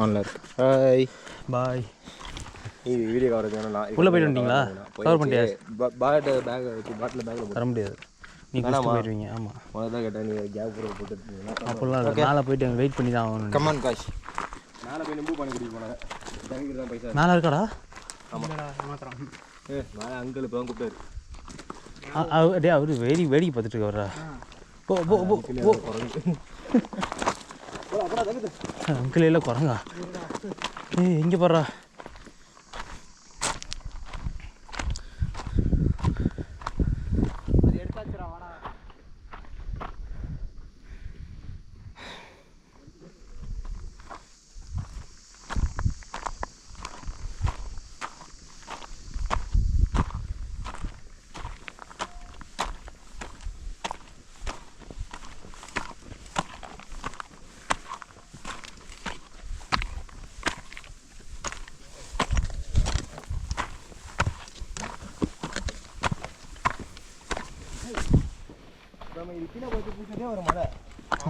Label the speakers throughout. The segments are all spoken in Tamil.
Speaker 1: ஆன்ல இருக்கு. Hi
Speaker 2: bye.
Speaker 1: இது வீடியோ கவர் வேணும்னா
Speaker 2: உள்ளே போயிட்டு வந்துட்டீங்களா? கவர் பண்ணிட்டியா?
Speaker 1: பாட்டில் பேக்கில்
Speaker 2: தர முடியாது, நீ குடிச்சிட்டு போயிடுவீங்க. ஆமாம்,
Speaker 1: தான் கேட்டேன். நீங்கள் கேப் கூட போட்டுருக்கீங்களா?
Speaker 2: அப்படிலாம் இல்லை, மேலே போயிட்டு அங்கே வெயிட் பண்ணி தான் ஆகணும்.
Speaker 1: கமான் காஷ். மேலே போய் நம்பு பண்ணி குடிக்க போனேன். பேங்க் தான் பைசா
Speaker 2: மேலே இருக்காடா?
Speaker 1: ஆமாம், மேலே அங்கிள் இப்போ தான் கூப்பிட்டாரு.
Speaker 2: டே அவரு வேடிக்கை பார்த்துட்டு இருக்கவரா? போ போ போ போ. அங்கிள் இல்லை, குரங்கா? ஏய் எங்கே போடுறா?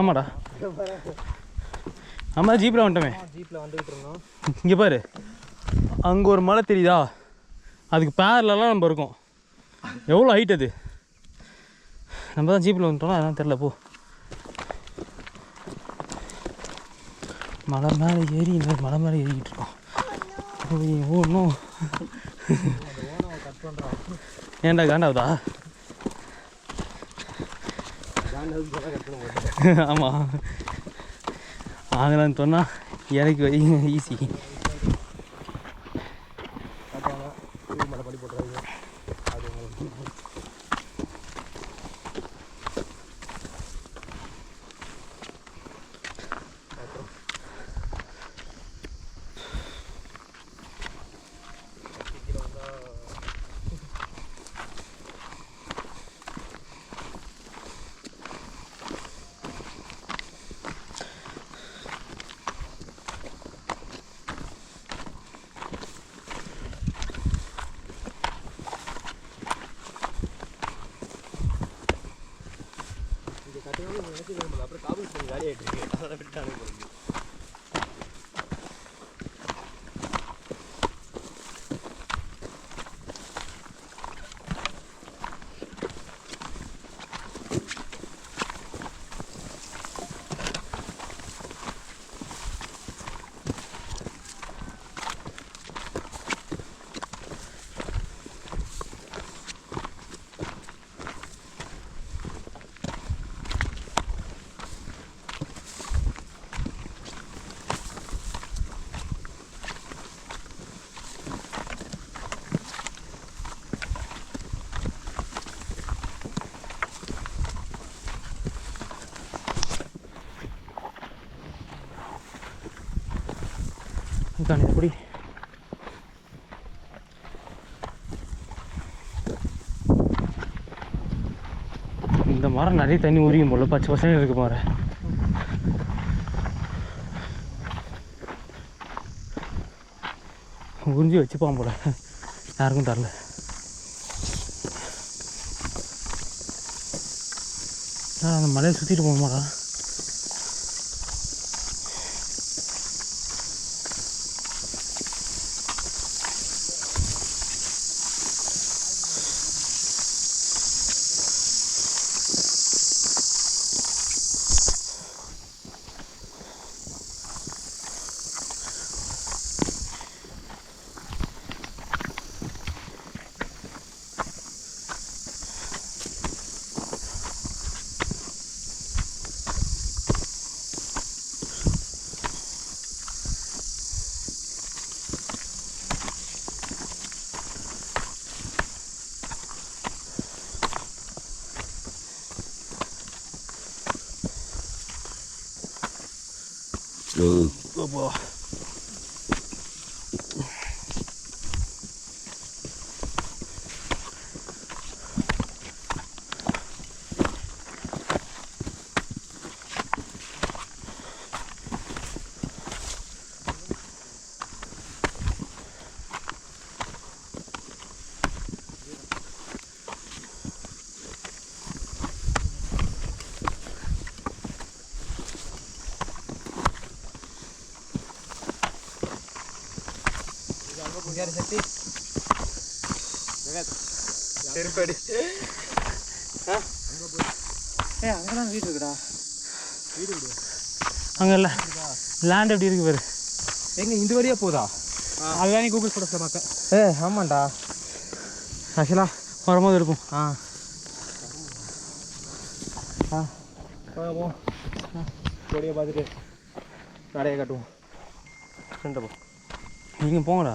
Speaker 2: ஆமாடா, ஆமாம் ஜீப்பில் வந்துட்டோமே.
Speaker 1: ஜீப்பில் வந்துக்கிட்டு இருந்தோம்.
Speaker 2: இங்கே பாரு, அங்கே ஒரு மலை தெரியுதா? அதுக்கு பேரலாம் நம்ம இருக்கோம். எவ்வளோ ஹைட் அது? நம்ம தான் ஜீப்பில் வந்துட்டோம்னா அதான் தெரில. போ, மலை மேலே ஏறி இன்னொரு மலை மேலே ஏறிக்கிட்டு இருக்கோம். ஒன்றும் ஏன்டா காண்டாவதா? ஆமாம், ஆகலான்னு சொன்னால் எனக்கு ஈஸி.
Speaker 1: அப்புறம் காபூல் பண்ணி காலி ஆகிட்டு இருக்கு. அதை விட்டு
Speaker 2: எப்படி இந்த மரம் நிறைய தண்ணி உரியும் போல, பச்சை பசங்க இருக்கு பாரு. உறிஞ்சி வச்சுப்பான் போல, யாருக்கும் தரல. அந்த மலையை சுற்றிட்டு போகணுமாடா? Boah.
Speaker 3: சக்தி செருப்படி அங்கதான் வீடு இருக்குடா. வீடு விடு
Speaker 2: அங்கே இல்லை லேண்ட் எப்படி இருக்கு பாரு.
Speaker 3: எங்க இந்த வழியாக போதா?
Speaker 2: அதுதான் நீ கூகுள் ஃபோட்டோஸில் பார்க்க.
Speaker 3: ஆமாண்டா
Speaker 2: ஆக்சுவலாக வரும்போது இருக்கும்.
Speaker 3: போவோம் கொடியை பார்த்துட்டு நடையை கட்டுவோம். ஃப்ரெண்டை போ
Speaker 2: நீங்கள் போங்கடா.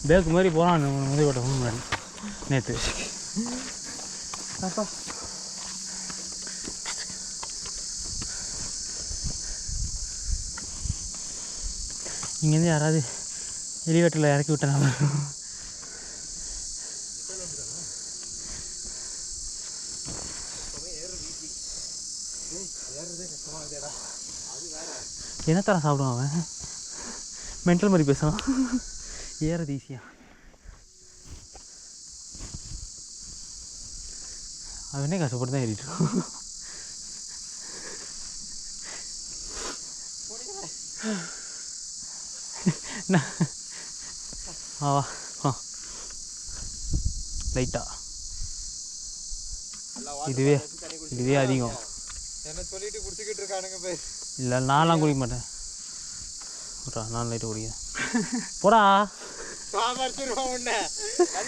Speaker 2: பேக்கு மாதிரி போகலாம் முதல் கட்ட முன்னாடி நேற்று.
Speaker 3: அப்பா
Speaker 2: இங்கேருந்து யாராவது எலிவேட்டரில் இறக்கி விட்டாங்க. என்ன தர சாப்பிடுவான் அவன்? மென்டல் மாதிரி பேசுகிறான். ஏறது ஈஸியாக அவனே கஷ்டப்பட்டு தான் ஏறிட்டு வா லைட்டா இதுவே அதிகம்.
Speaker 3: என்ன சொல்லிட்டு குடிச்சிக்கிட்டு இருக்கானுங்க பேர்.
Speaker 2: இல்லை நான்லாம் குடிக்க மாட்டேன். நான் லைட்டு குடிக்கிறேன். போடா
Speaker 3: சாமர்த்திருவோம் உன்னை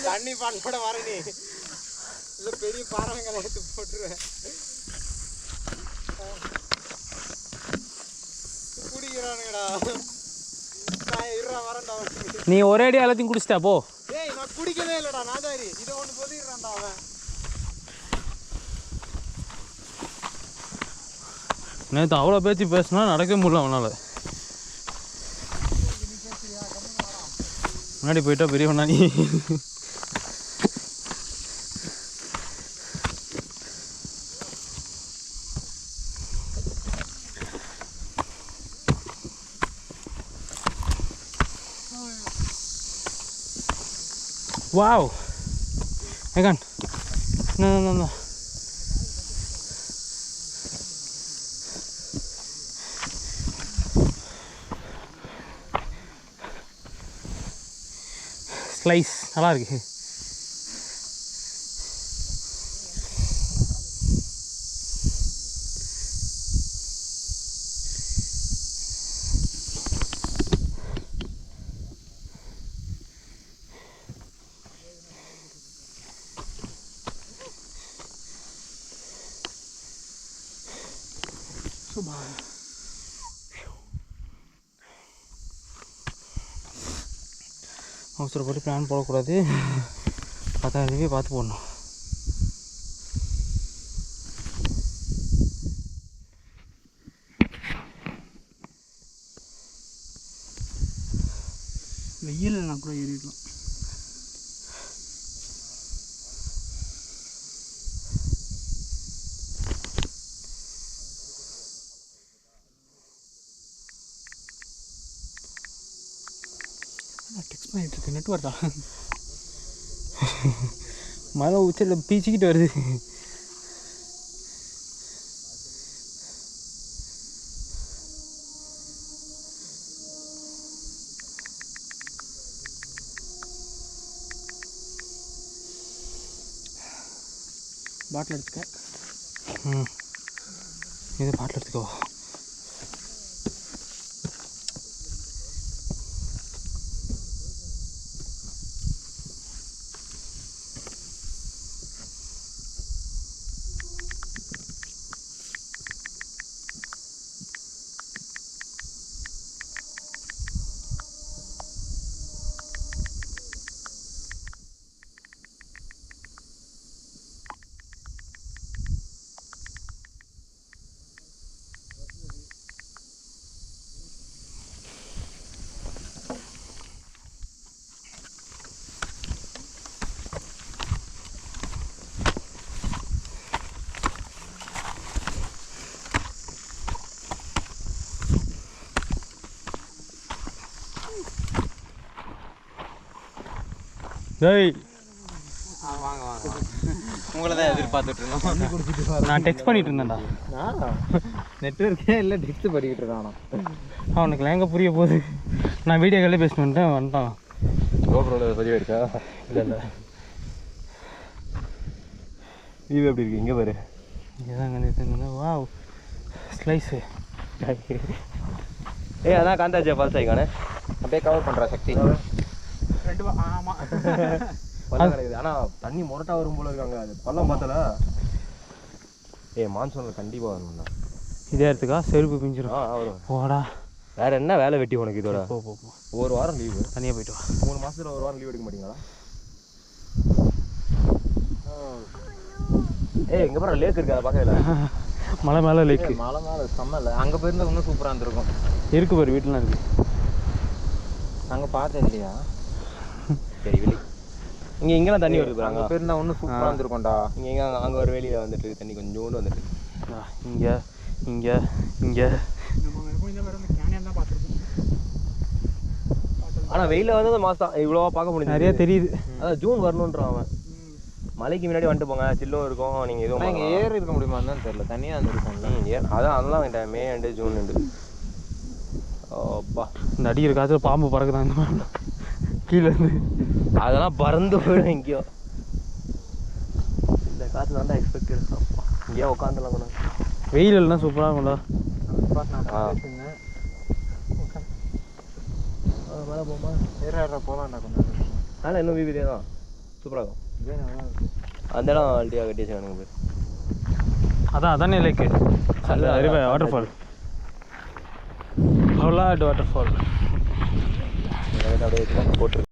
Speaker 3: தண்ணி பாட்டோட வர நீ இல்லை பெரிய பாறைங்களை எடுத்து போட்டுருவேன். குடிக்கிறானுங்கடா. நான் இருறா வரேன்டா.
Speaker 2: நீ ஒரே அடி எல்லாத்தையும் குடிச்சிட்டா போ.
Speaker 3: ஏய் நான் குடிக்கவே இல்லைடா நாதாரி. இதை ஒன்று சொல்லிடுறான்டா அவன்.
Speaker 2: நேற்று அவ்வளோ பேச்சு பேசினா நடக்கவே முடியல அவனால். முன்னாடி போயிட்டா பெரியவனா நீ. Wow Megan, no. ஸ்லைஸ் நல்லா இருக்கு. அவசரப்பட்டு பிளான் போடக்கூடாது. 10,000 பார்த்து போடணும்.
Speaker 3: வெயில்னா கூட ஏறிடலாம். டெக்ஸ்ட் பண்ணிட்டு இருக்கு. நெட்வொர்க்கா
Speaker 2: மழை உச்சில் பீச்சிக்கிட்டு வருது.
Speaker 3: பாட்டில் எடுத்துக்க.
Speaker 2: இது பாட்டில் எடுத்துக்கோ. டேய்
Speaker 3: வாங்க உங்களை தான் எதிர்பார்த்துட்டு இருந்தோம்.
Speaker 2: நான் டெக்ஸ்ட் பண்ணிட்டு இருந்தேன்டா.
Speaker 3: நெட்வொர்க்கே இல்லை, டெக்ஸ்ட் பண்ணிக்கிட்டு இருக்கானா.
Speaker 2: அவனுக்கு எங்கே புரிய போகுது. நான் வீடியோ காலே பேசிட்டு வந்துட்டேன்.
Speaker 1: கோபுரம் பதிவாக இருக்கா?
Speaker 2: இல்லை இல்லை
Speaker 1: வியூ எப்படி இருக்கு? இங்கே பாரு.
Speaker 2: இங்கே தான் கண்டிப்பாக வா ஸ்லைஸு.
Speaker 1: அதான் காந்தாஜியா ஃபால்ஸ் ஆகிக்கானே
Speaker 3: அப்படியே கவர் பண்ணுறா சக்தி.
Speaker 2: ஆமாம்
Speaker 1: பள்ளம் கிடையாது. ஆனால் தண்ணி முரட்டா வரும் போல இருக்காங்க. அது பள்ளம் பார்த்தல. மான்சூனில் கண்டிப்பாக வரணும்ண்ணா.
Speaker 2: இதே இடத்துக்கா செருப்பு பிஞ்சிடும்.
Speaker 1: வரும்.
Speaker 2: போடா
Speaker 1: வேற என்ன வேலை வெட்டி உனக்கு இதோட?
Speaker 2: போ
Speaker 1: ஒரு வாரம் லீவு.
Speaker 2: தனியாக போயிட்டு வா.
Speaker 1: 3 மாசத்துல ஒரு வாரம் லீவ் எடுக்க மாட்டீங்களா? இங்கே பாரு லேக் இருக்கு. அதை பார்க்கல.
Speaker 2: மலை மேலே லேக்கு.
Speaker 3: மலை மேலே செம்மல. அங்கே போயிருந்தா இன்னும் சூப்பராக இருந்திருக்கும்.
Speaker 2: இருக்கு பாரு வீட்டிலாம் இருக்கு.
Speaker 3: அங்கே பார்த்தேன் இல்லையா?
Speaker 1: சரி வெளி இங்கெல்லாம் தண்ணி வருது.
Speaker 3: அங்கே போயிருந்தா இன்னும் சூப்பராக இருந்திருக்கும்டா.
Speaker 1: இங்கே அங்கே ஒரு வெளியில் வந்துட்டு தண்ணி கொஞ்சோண்டு வந்துட்டு.
Speaker 2: இங்கே இங்கே இங்கே
Speaker 1: ஆனால் வெயிலில் வந்து மாதம் இவ்வளோவா பார்க்க முடியும்.
Speaker 2: நிறைய தெரியுது.
Speaker 1: அதான் ஜூன் வரணுன்றான் அவன். மலைக்கு முன்னாடி வந்துட்டு போங்க, சில்லும் இருக்கும். நீங்கள் எதுவும்
Speaker 3: இங்கே ஏர் இருக்க முடியுமான்னு தான் தெரியல. தனியாக வந்துருக்கோம்ல.
Speaker 1: அதெல்லாம் வேண்டாம். மே அண்டு ஜூன் அண்டு. அப்பா
Speaker 2: இந்த அடிக்கிற காற்றுல பாம்பு பறக்குதான் இந்த மாதிரி கீழே இருந்து.
Speaker 1: அதெல்லாம் பறந்து போயிடும் எங்கேயோ. இந்த காற்று தான் எக்ஸ்பெக்டட். இங்கேயோ உட்காந்துலாம் கூட
Speaker 2: வெயில் இல்லைன்னா சூப்பராக இருக்கும்ல.
Speaker 1: மேலே போமா
Speaker 3: ஏற போகலாம்டா கொஞ்சம்.
Speaker 1: ஆனால் இன்னும் விவிதே தான் சூப்பராக இருக்கும். அந்த இடம் ஆல்ரெடியாக கட்டி வச்சுக்கானுங்க பேர்.
Speaker 2: அதானே லேக்கு. Waterfall. அவ்வளோ வாட்டர் ஃபால்
Speaker 1: அப்படியே போட்டு